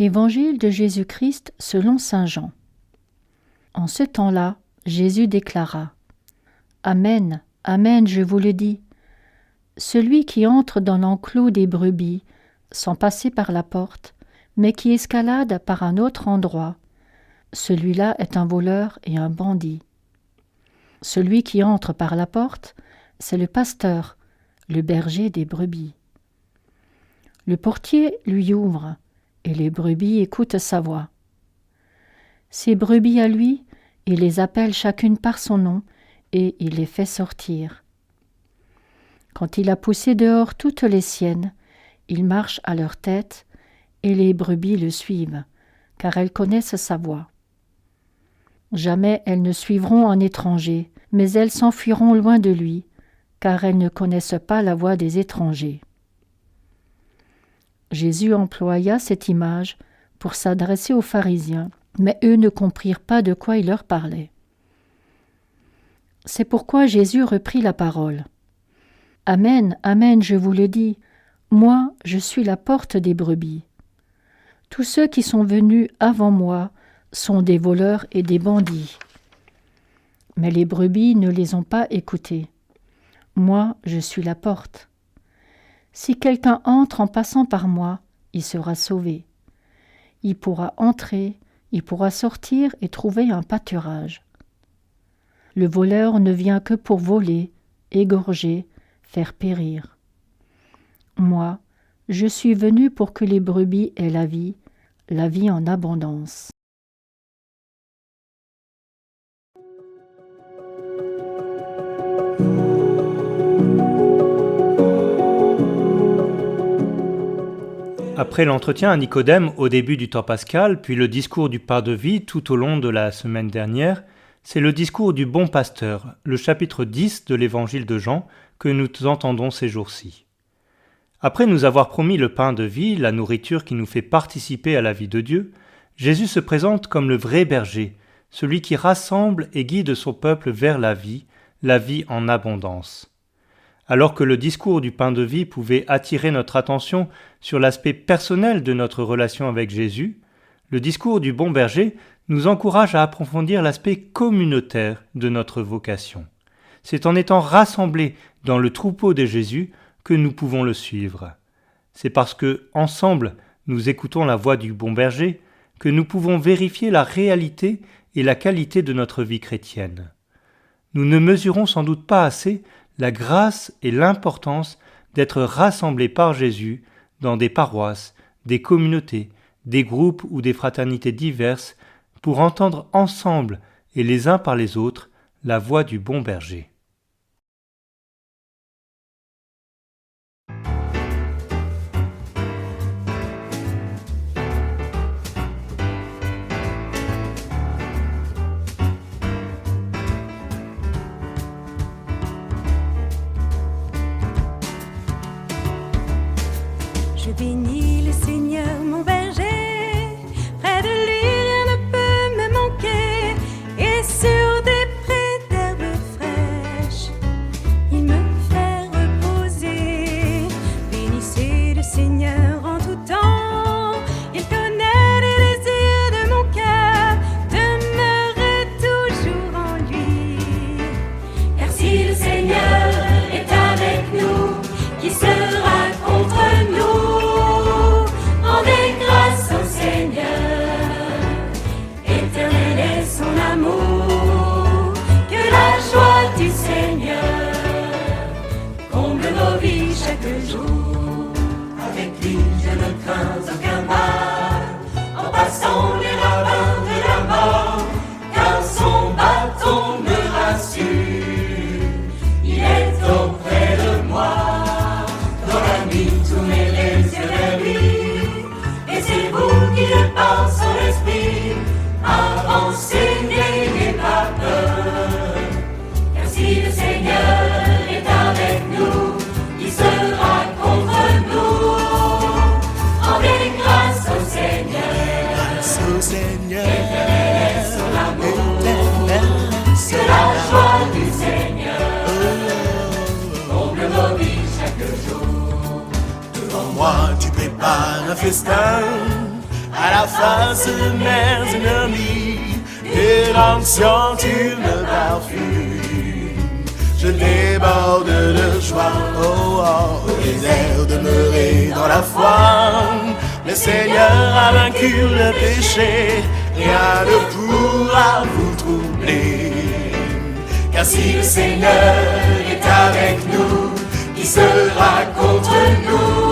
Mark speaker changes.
Speaker 1: Évangile de Jésus-Christ selon saint Jean. En ce temps-là, Jésus déclara : Amen, Amen, je vous le dis, celui qui entre dans l'enclos des brebis, sans passer par la porte, mais qui escalade par un autre endroit, celui-là est un voleur et un bandit. Celui qui entre par la porte, c'est le pasteur, le berger des brebis. Le portier lui ouvre, et les brebis écoutent sa voix. Ces brebis à lui, il les appelle chacune par son nom, et il les fait sortir. Quand il a poussé dehors toutes les siennes, il marche à leur tête, et les brebis le suivent, car elles connaissent sa voix. Jamais elles ne suivront un étranger, mais elles s'enfuiront loin de lui, car elles ne connaissent pas la voix des étrangers. Jésus employa cette image pour s'adresser aux pharisiens, mais eux ne comprirent pas de quoi il leur parlait. C'est pourquoi Jésus reprit la parole. Amen, Amen, je vous le dis, moi, je suis la porte des brebis. Tous ceux qui sont venus avant moi sont des voleurs et des bandits. Mais les brebis ne les ont pas écoutés. Moi, je suis la porte. Si quelqu'un entre en passant par moi, il sera sauvé. Il pourra entrer, il pourra sortir et trouver un pâturage. Le voleur ne vient que pour voler, égorger, faire périr. Moi, je suis venu pour que les brebis aient la vie en abondance.
Speaker 2: Après l'entretien à Nicodème au début du temps pascal, puis le discours du pain de vie tout au long de la semaine dernière, c'est le discours du bon pasteur, le chapitre 10 de l'évangile de Jean, que nous entendons ces jours-ci. Après nous avoir promis le pain de vie, la nourriture qui nous fait participer à la vie de Dieu, Jésus se présente comme le vrai berger, celui qui rassemble et guide son peuple vers la vie en abondance. Alors que le discours du pain de vie pouvait attirer notre attention sur l'aspect personnel de notre relation avec Jésus, le discours du bon berger nous encourage à approfondir l'aspect communautaire de notre vocation. C'est en étant rassemblés dans le troupeau de Jésus que nous pouvons le suivre. C'est parce que, ensemble, nous écoutons la voix du bon berger que nous pouvons vérifier la réalité et la qualité de notre vie chrétienne. Nous ne mesurons sans doute pas assez la grâce et l'importance d'être rassemblés par Jésus dans des paroisses, des communautés, des groupes ou des fraternités diverses pour entendre ensemble et les uns par les autres la voix du bon berger.
Speaker 3: Je bénis le Seigneur, mon berger, près de lui rien ne peut me manquer, et sur des prés d'herbes fraîches, il me fait reposer. Bénissez le Seigneur en tout temps, il connaît les désirs de mon cœur, demeurez toujours en lui. Car si le Seigneur est avec nous, qui sera contre nous? Rendez grâce au Seigneur, éternel est son amour. Que la joie du Seigneur comble vos vies chaque jour. Avec lui je ne crains aucun mal, en passant les ravins de la mort, car son bâton me rassure. Il est auprès de moi, dans la nuit tournez les yeux vers lui. C'est vous qui le par son esprit, avancez, n'ayez pas peur. Car si le Seigneur est avec nous, qui sera contre nous? Rendez grâce au Seigneur, éternel est son amour. Que la joie du Seigneur comble vos vies chaque jour.
Speaker 4: Devant moi tu prépares un festin, à la face de mes ennemis, et l'onction tu me parfumes. Je déborde de joie, oh oh, désert demeurer dans la foi. Le Seigneur a vaincu le péché, rien ne pourra vous troubler. Car si le Seigneur est avec nous, qui sera contre nous?